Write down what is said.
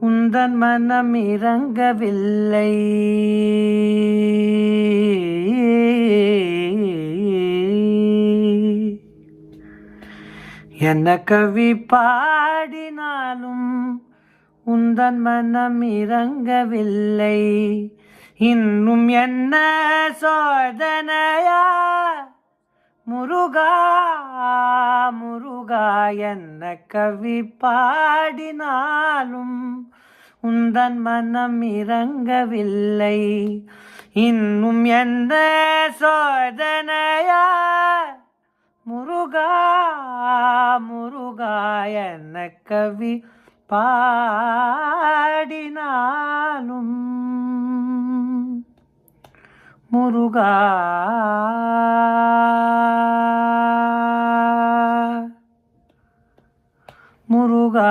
உந்தன் மனம் இறங்கவில்லை. என்ன கவி பாடினாலும் உந்தன் மனம் இறங்கவில்லை. இன்னும் என்ன சோதனையா முருகா முருகா. என்ன கவி பாடினாலும் உந்தன் மனம் இறங்கவில்லை. இன்னும் என்ன சோதனையா முருகா முருகா. என்ன கவி பாடினாலும் முருகா முருகா.